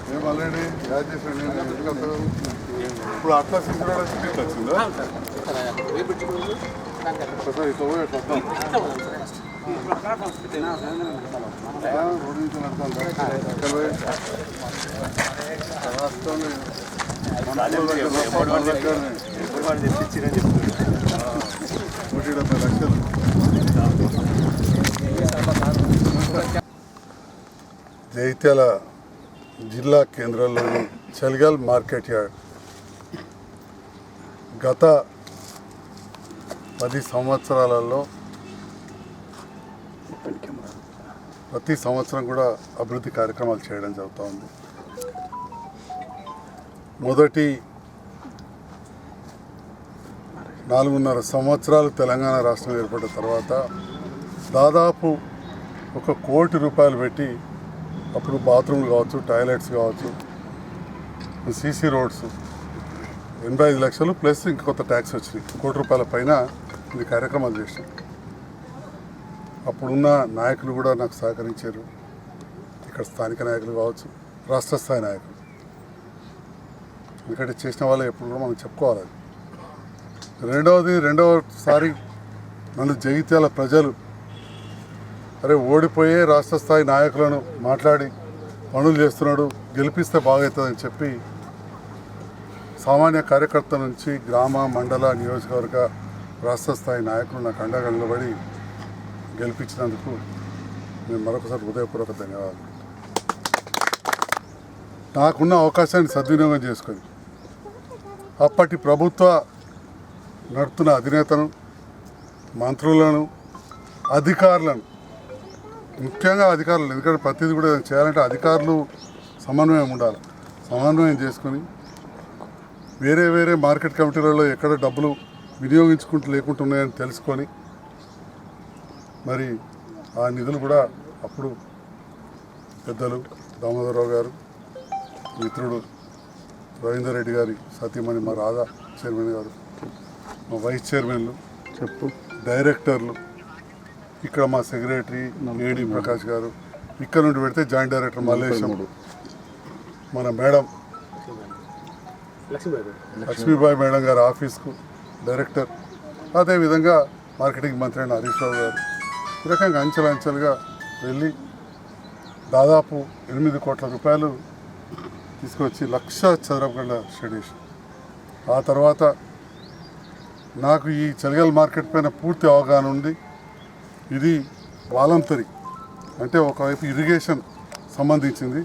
మేము already add చేసాను. ఇప్పుడు అట్లా సిద్ధి వచ్చిందా జైత్యాల జిల్లా కేంద్రంలోని చలిగల్ మార్కెట్ యార్డ్ గత 10 సంవత్సరాలలో ప్రతి సంవత్సరం కూడా అభివృద్ధి కార్యక్రమాలు చేయడం జరుగుతూ ఉంది. మొదటి 4.5 సంవత్సరాలు తెలంగాణ రాష్ట్రం ఏర్పడిన తర్వాత దాదాపు 1 కోటి రూపాయలు పెట్టి అప్పుడు బాత్రూమ్లు కావచ్చు, టాయిలెట్స్ కావచ్చు, సీసీ రోడ్స్ 85 లక్షలు ప్లస్ ఇంక కొత్త ట్యాక్స్ వచ్చినాయి. 1 కోటి రూపాయల పైన ఇది కార్యక్రమాలు చేసినాం. అప్పుడున్న నాయకులు కూడా నాకు సహకరించారు. ఇక్కడ స్థానిక నాయకులు కావచ్చు, రాష్ట్ర స్థాయి నాయకులు. ఎందుకంటే చేసిన వాళ్ళే ఎప్పుడు కూడా మనం చెప్పుకోవాలి. రెండవసారి నన్ను జగిత్యాల ప్రజలు అరే ఓడిపోయే రాష్ట్ర స్థాయి నాయకులను మాట్లాడి పనులు చేస్తున్నాడు, గెలిపిస్తే బాగవుతుందని చెప్పి సామాన్య కార్యకర్త నుంచి గ్రామ, మండల, నియోజకవర్గ, రాష్ట్ర స్థాయి నాయకులు నాకు అండగా నిలబడి గెలిపించినందుకు నేను మరొకసారి హృదయపూర్వక ధన్యవాదాలు. నాకున్న అవకాశాన్ని సద్వినియోగం చేసుకొని అప్పటి ప్రభుత్వ నడుపుతున్న అధినేతను, మంత్రులను, అధికారులను, ముఖ్యంగా అధికారులు, ఎందుకంటే ప్రతిదీ కూడా చేయాలంటే అధికారులు సమన్వయం ఉండాలి. సమన్వయం చేసుకొని వేరే మార్కెట్ కమిటీలలో ఎక్కడ డబ్బులు వినియోగించుకుంటూ లేకుంటున్నాయని తెలుసుకొని మరి ఆ నిధులు కూడా అప్పుడు పెద్దలు దామోదరరావు గారు, మిత్రుడు రవీందర్ రెడ్డి గారి సతీమణి మా రాధా చైర్మన్ గారు, మా వైస్ చైర్మన్లు, డైరెక్టర్లు, ఇక్కడ మా సెక్రటరీ ఏడి ప్రకాష్ గారు, ఇక్కడ నుండి పెడితే జాయింట్ డైరెక్టర్ మల్లేశముడు, మన మేడం లక్ష్మీబాయి మేడం గారు ఆఫీస్కు డైరెక్టర్, అదేవిధంగా మార్కెటింగ్ మంత్రి అయిన హరీష్ రావు గారు, ఈ రకంగా అంచెలుగా వెళ్ళి దాదాపు 8 కోట్ల రూపాయలు తీసుకొచ్చి 1,00,000 చదరపు గంట షెడ్ వేసి, ఆ తర్వాత నాకు ఈ చలిగల్ మార్కెట్ పైన పూర్తి అవగాహన ఉంది. ఇది వాలంతరీ, అంటే ఒకవైపు ఇరిగేషన్ సంబంధించింది,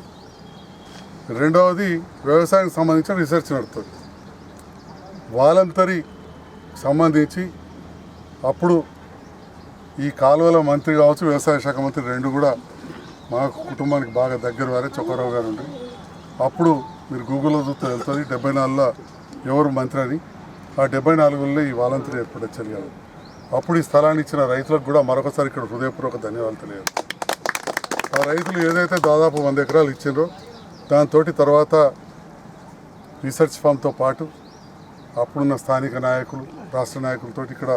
రెండవది వ్యవసాయానికి సంబంధించిన రీసెర్చ్ నడుతుంది. వాలంతరీ సంబంధించి అప్పుడు ఈ కాలువల మంత్రి కావచ్చు, వ్యవసాయ శాఖ మంత్రి రెండు కూడా మా కుటుంబానికి బాగా దగ్గర వారే చొక్కారావు గారు ఉండి, అప్పుడు మీరు గూగుల్లో చూస్తే వెళ్తుంది 74లో ఎవరు మంత్రి అని. ఆ 74లో ఈ వాలంతరీ ఏర్పడచ్చారు కదా. అప్పుడు ఈ స్థలాన్ని ఇచ్చిన రైతులకు కూడా మరొకసారి ఇక్కడ హృదయపూర్వక ధన్యవాదాలు తెలియదు. ఆ రైతులు ఏదైతే దాదాపు 100 ఎకరాలు ఇచ్చిండ్రో దాంతో తర్వాత రీసెర్చ్ ఫామ్తో పాటు అప్పుడున్న స్థానిక నాయకులు, రాష్ట్ర నాయకులతో ఇక్కడ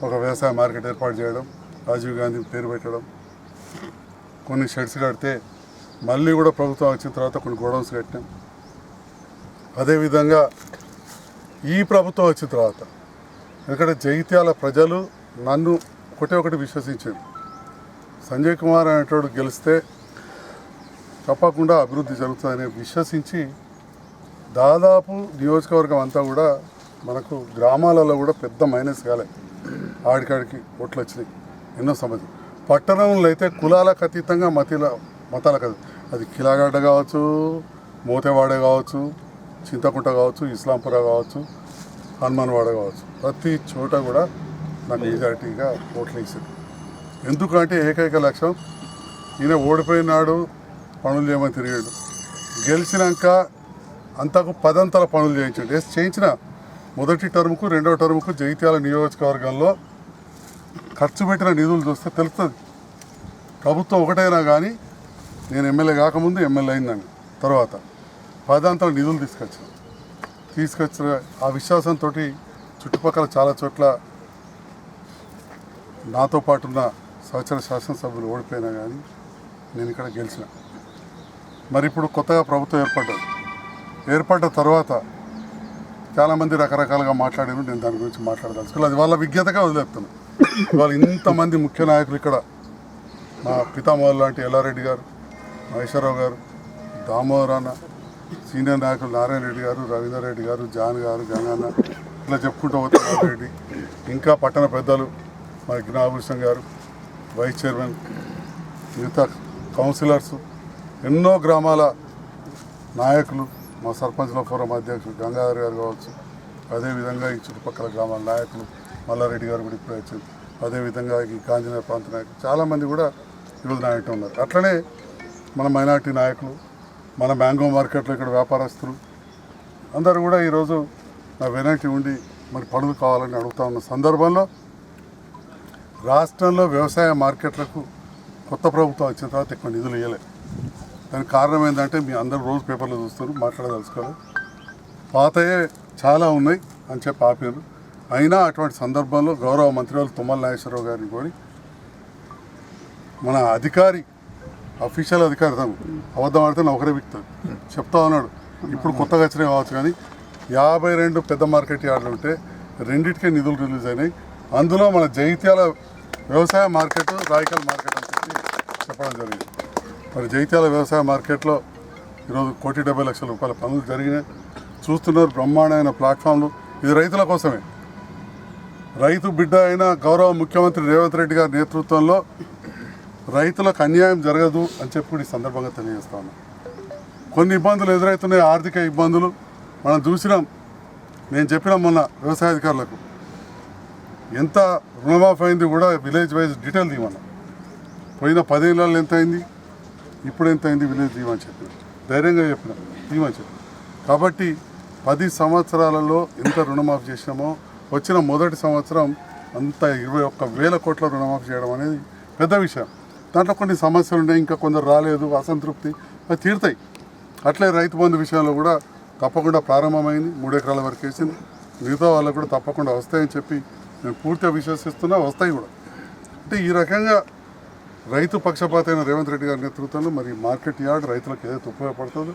ఒక వ్యవసాయ మార్కెట్ ఏర్పాటు చేయడం, రాజీవ్ గాంధీ పేరు పెట్టడం, కొన్ని షెడ్స్ కడితే మళ్ళీ కూడా ప్రభుత్వం వచ్చిన తర్వాత కొన్ని గోడౌన్స్ కట్టాం. అదేవిధంగా ఈ ప్రభుత్వం వచ్చిన తర్వాత, ఎందుకంటే జగిత్యాల ప్రజలు నన్ను ఒకటి విశ్వసించారు, సంజయ్ కుమార్ అనేటోడు గెలిస్తే తప్పకుండా అభివృద్ధి జరుగుతుందని విశ్వసించి దాదాపు నియోజకవర్గం అంతా కూడా మనకు గ్రామాలలో కూడా పెద్ద మైనస్ కాలే, ఆడికాడికి ఓట్లు వచ్చినాయి ఎన్నో సమస్యలు. పట్టణంలో అయితే కులాలకు అతీతంగా మతాలకు అది కిలాగడ్డ కావచ్చు, మోతేవాడ కావచ్చు, చింతకుంట కావచ్చు, ఇస్లాంపుర కావచ్చు, హనుమాన్వాడ కావచ్చు, ప్రతి చోట కూడా నాకు మెజారిటీగా ఓట్లు వేసింది. ఎందుకంటే ఏకైక లక్ష్యం ఈయన ఓడిపోయినాడు పనులు చేయమని తిరిగాడు, గెలిచినాక అంతకు 10 అంతల పనులు చేయించాడు. చేయించిన మొదటి టర్ముకు రెండవ టర్ముకు జగిత్యాల నియోజకవర్గంలో ఖర్చు పెట్టిన నిధులు చూస్తే తెలుస్తుంది. ప్రభుత్వం ఒకటైనా కానీ నేను ఎమ్మెల్యే కాకముందు ఎమ్మెల్యే అయిందని తర్వాత 10 అంతల నిధులు తీసుకొచ్చిన ఆ విశ్వాసంతో చుట్టుపక్కల చాలా చోట్ల నాతో పాటు ఉన్న సహచర శాసనసభ్యులు ఓడిపోయినా కానీ నేను ఇక్కడ గెలిచిన. మరి ఇప్పుడు కొత్తగా ప్రభుత్వం ఏర్పడ్డ తర్వాత చాలామంది రకరకాలుగా మాట్లాడారు. నేను దాని గురించి మాట్లాడదలుచుకోవాలి. అది వాళ్ళ విజ్ఞతగా వదిలేపుతున్నాను. ఇవాళ ఇంతమంది ముఖ్య నాయకులు ఇక్కడ మా పితామహులు లాంటి ఎల్లారెడ్డి గారు, మహేశ్వరరావు గారు, దామోదర్ అన్న, సీనియర్ నాయకులు నారాయణ రెడ్డి గారు, రవీందర్ రెడ్డి గారు, జాన్ గారు, గంగన్న, ఇట్లా చెప్పుకుంటూ పోతే రెడ్డి, ఇంకా పట్టణ పెద్దలు మా జ్ఞాభూషణ్ గారు, వైస్ చైర్మన్, మిగతా కౌన్సిలర్స్, ఎన్నో గ్రామాల నాయకులు, మా సర్పంచ్ల ఫోరం అధ్యక్షుడు గంగాధర్ గారు కావచ్చు, అదేవిధంగా ఈ చుట్టుపక్కల గ్రామాల నాయకులు మల్లారెడ్డి గారు కూడా ఇప్పుడే వచ్చారు, అదేవిధంగా ఈ గాంధీనగర్ ప్రాంత నాయకులు చాలామంది కూడా ఈరోజు నాయకులు ఉన్నారు. అట్లనే మన మైనార్టీ నాయకులు, మన మ్యాంగో మార్కెట్లో ఇక్కడ వ్యాపారస్తులు అందరూ కూడా ఈరోజు నా వెనక్కి ఉండి మరి పనులు కావాలని అడుగుతా ఉన్న సందర్భంలో రాష్ట్రంలో వ్యవసాయ మార్కెట్లకు కొత్త ప్రభుత్వం వచ్చిన తర్వాత ఎక్కువ నిధులు ఇవ్వలేదు. దానికి కారణం ఏంటంటే మీ అందరూ రోజు పేపర్లో చూస్తారు, మాట్లాడదలుచుకోవాలి. పాతయే చాలా ఉన్నాయి అని చెప్పి ఆపారు. అయినా అటువంటి సందర్భంలో గౌరవ మంత్రివర్యులు తుమ్మల నాగేశ్వరరావు గారిని కోరి మన అధికారి, అఫీషియల్ అధికారి తను అబద్ధం ఆడితే నా ఒకరే వ్యక్తి చెప్తా ఉన్నాడు. ఇప్పుడు కొత్తగా వచ్చినాయి కావచ్చు, కానీ 52 పెద్ద మార్కెట్ యార్డులు ఉంటే రెండింటికే నిధులు రిలీజ్ అయినాయి. అందులో మన జగిత్యాల వ్యవసాయ మార్కెట్, రాయకల్ మార్కెట్ అని చెప్పడం జరిగింది. మరి జగిత్యాల వ్యవసాయ మార్కెట్లో ఈరోజు 1,70,00,000 రూపాయల పనులు జరిగినాయి. చూస్తున్నారు బ్రహ్మాండమైన ప్లాట్ఫామ్లు. ఇది రైతుల కోసమే. రైతు బిడ్డ అయిన గౌరవ ముఖ్యమంత్రి రేవంత్ రెడ్డి గారి నేతృత్వంలో రైతులకు అన్యాయం జరగదు అని చెప్పి ఈ సందర్భంగా తెలియజేస్తా ఉన్నాం. కొన్ని ఇబ్బందులు ఎదురవుతున్నాయి, ఆర్థిక ఇబ్బందులు మనం చూసినాం. నేను చెప్పిన మొన్న వ్యవసాయ అధికారులకు ఎంత రుణమాఫీ అయింది కూడా విలేజ్ వైజ్ డీటెయిల్ తీయమన్నా. పోయిన 10 ఏళ్ళలో ఎంత అయింది, ఇప్పుడు ఎంత అయింది విలేజ్ తీయమని చెప్పి ధైర్యంగా చెప్పిన తీయమని చెప్పి. కాబట్టి 10 సంవత్సరాలలో ఎంత రుణమాఫీ చేసినామో వచ్చిన మొదటి సంవత్సరం అంత 21,000 కోట్ల రుణమాఫీ చేయడం అనేది పెద్ద విషయం. దాంట్లో కొన్ని సమస్యలు ఉన్నాయి, ఇంకా కొందరు రాలేదు, అసంతృప్తి, అవి తీరుతాయి. అట్లే రైతు బంధు విషయంలో కూడా తప్పకుండా ప్రారంభమైంది. 3 ఎకరాల వరకు వేసింది. మిగతా వాళ్ళకు కూడా తప్పకుండా వస్తాయని చెప్పి నేను పూర్తిగా విశ్వసిస్తున్నా, వస్తాయి కూడా. అంటే ఈ రకంగా రైతు పక్షపాతైన రేవంత్ రెడ్డి గారి నేతృత్వంలో మరి మార్కెట్ యార్డ్ రైతులకు ఏదైతే ఉపయోగపడుతుందో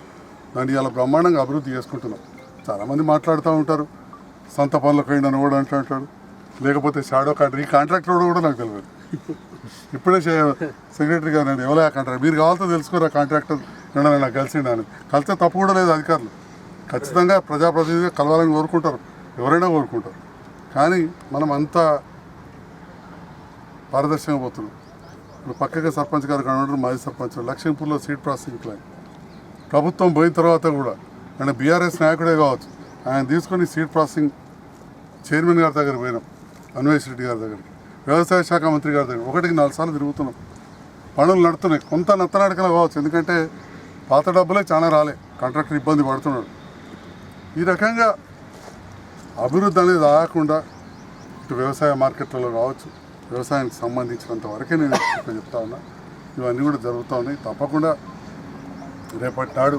దాన్ని ఇలా బ్రహ్మాండంగా అభివృద్ధి చేసుకుంటున్నాం. చాలామంది మాట్లాడుతూ ఉంటారు, సొంత పనులకు అయిందని కూడా అంటాడు, లేకపోతే షాడో కాంట్రాక్ట్. ఈ కాంట్రాక్టర్ కూడా నాకు తెలియదు. ఇప్పుడే సెక్రటరీ గారు నేను ఎవరో కాంట్రాక్టర్, మీరు కావాలతో తెలుసుకోరు ఆ కాంట్రాక్టర్ నాకు కలిసిండా అని. కలిస్తే తప్పు కూడా లేదు. అధికారులు ఖచ్చితంగా ప్రజాప్రతినిధిగా కలవాలని కోరుకుంటారు, ఎవరైనా కోరుకుంటారు. కానీ మనం అంతా పారదర్శకంగా పోతున్నాం. ఇప్పుడు పక్కగా సర్పంచ్ గారు కనబడరు, మాజీ సర్పంచ్ లక్ష్మీపూర్లో సీడ్ ప్రాసెసింగ్ ప్లాన్ ప్రభుత్వం పోయిన తర్వాత కూడా ఆయన బీఆర్ఎస్ నాయకుడే కావచ్చు, ఆయన తీసుకొని సీడ్ ప్రాసెసింగ్ చైర్మన్ గారి దగ్గరికి పోయినాం, అన్వేష్ రెడ్డి గారి దగ్గరికి, వ్యవసాయ శాఖ మంత్రి గారి దగ్గర 1కి 4 సార్లు తిరుగుతున్నాం. పనులు నడుతున్నాయి. కొంత నత్తనాటకలు కావచ్చు, ఎందుకంటే పాత డబ్బులే చాలా రాలే, కాంట్రాక్టర్ ఇబ్బంది పడుతున్నాడు. ఈ రకంగా అభివృద్ధి అనేది ఆగకుండా ఇటు వ్యవసాయ మార్కెట్లలో కావచ్చు, వ్యవసాయానికి సంబంధించినంత వరకే నేను ఇక్కడ చెప్తా ఉన్నా. ఇవన్నీ కూడా జరుగుతూ ఉన్నాయి. తప్పకుండా రేపటి నాడు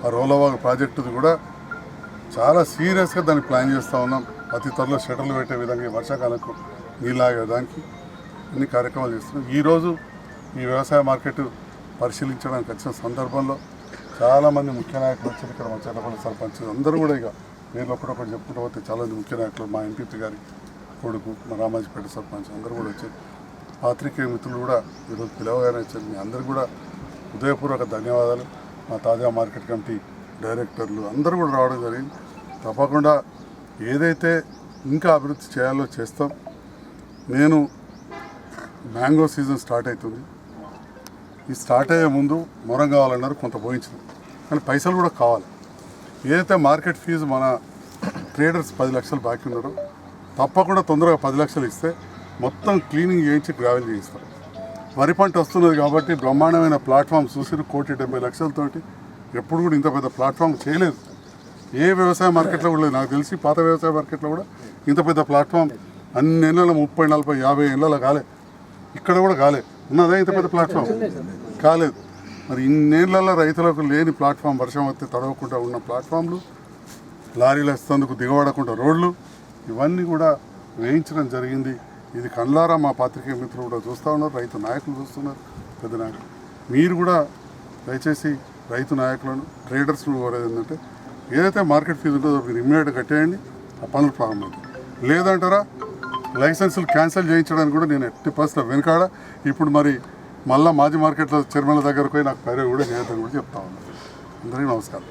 ఆ రోలవాగ్ ప్రాజెక్టుది కూడా చాలా సీరియస్గా దాన్ని ప్లాన్ చేస్తూ ఉన్నాం. అతి త్వరలో షటర్లు పెట్టే విధంగా ఈ వర్షాకాలకు నీళ్ళాగేదానికి అన్ని కార్యక్రమాలు చేస్తున్నాం. ఈరోజు ఈ వ్యవసాయ మార్కెట్ పరిశీలించడానికి వచ్చిన సందర్భంలో చాలామంది ముఖ్య నాయకులు వచ్చారు. ఇక్కడ మా చెల్లపల్లి సర్పంచ్ అందరూ కూడా ఇక పేర్లు ఒకటి చెప్పుకుంటూ పోతే చాలామంది ముఖ్య నాయకులు, మా ఎంపీపీ గారి కొడుకు, మా రామాజీపేట సర్పంచ్ అందరూ కూడా వచ్చారు. పాత్రికేయ మిత్రులు కూడా ఈరోజు పిలవగానే వచ్చారు. మీ అందరూ కూడా హృదయపూర్వక ధన్యవాదాలు. మా తాజా మార్కెట్ కమిటీ డైరెక్టర్లు అందరూ కూడా రావడం జరిగింది. తప్పకుండా ఏదైతే ఇంకా అభివృద్ధి చేయాలో చేస్తాం. నేను మ్యాంగో సీజన్ స్టార్ట్ అవుతుంది. ఈ స్టార్ట్ అయ్యే ముందు మొరం కావాలన్నారు, కొంత పోయించింది, కానీ పైసలు కూడా కావాలి. ఏదైతే మార్కెట్ ఫీజు మన ట్రేడర్స్ 10 లక్షలు బాకీ ఉన్నారో తప్పకుండా తొందరగా 10 లక్షలు ఇస్తే మొత్తం క్లీనింగ్ చేయించి గ్రావెల్ చేయిస్తారు. వరి పంట వస్తున్నది కాబట్టి బ్రహ్మాండమైన ప్లాట్ఫామ్ చూసి 1,70,00,000 ఎప్పుడు కూడా ఇంత పెద్ద ప్లాట్ఫామ్ చేయలేదు. ఏ వ్యవసాయ మార్కెట్లో కూడా లేదు. నాకు తెలిసి పాత వ్యవసాయ మార్కెట్లో కూడా ఇంత పెద్ద ప్లాట్ఫామ్ అన్ని ఏళ్ళలో 30, 40, 50 ఏళ్ళలో కాలే. ఇక్కడ కూడా కాలే. ఉన్నదే ఇంత పెద్ద ప్లాట్ఫామ్ కాలేదు. మరి ఇన్నేళ్లలో రైతులకు లేని ప్లాట్ఫామ్, వర్షం వస్తే తడవకుండా ఉన్న ప్లాట్ఫామ్లు, లారీలు వస్తేందుకు దిగబడకుండా రోడ్లు, ఇవన్నీ కూడా వేయించడం జరిగింది. ఇది కళ్ళారా మా పాత్రికేయ మిత్రులు కూడా చూస్తూ ఉన్నారు, రైతు నాయకులు చూస్తున్నారు, పెద్ద నాయకులు. మీరు కూడా దయచేసి రైతు నాయకులను ట్రేడర్స్ను కోరేది ఏంటంటే ఏదైతే మార్కెట్ ఫీజు ఉంటుందో మీరు ఇమ్మీడియట్గా కట్టేయండి, ఆ పనులు ప్రారంభమవుతాయి. లేదంటారా లైసెన్సులు క్యాన్సిల్ చేయించడానికి కూడా నేను ఎట్టి పరిస్థితుల్లో వెనకాడ. ఇప్పుడు మరి మళ్ళీ మాజీ మార్కెట్లో చైర్మన్ల దగ్గరకు పోయి నాకు పైరు కూడా చేయొద్దని కూడా చెప్తా ఉన్నాను. అందరికీ నమస్కారం.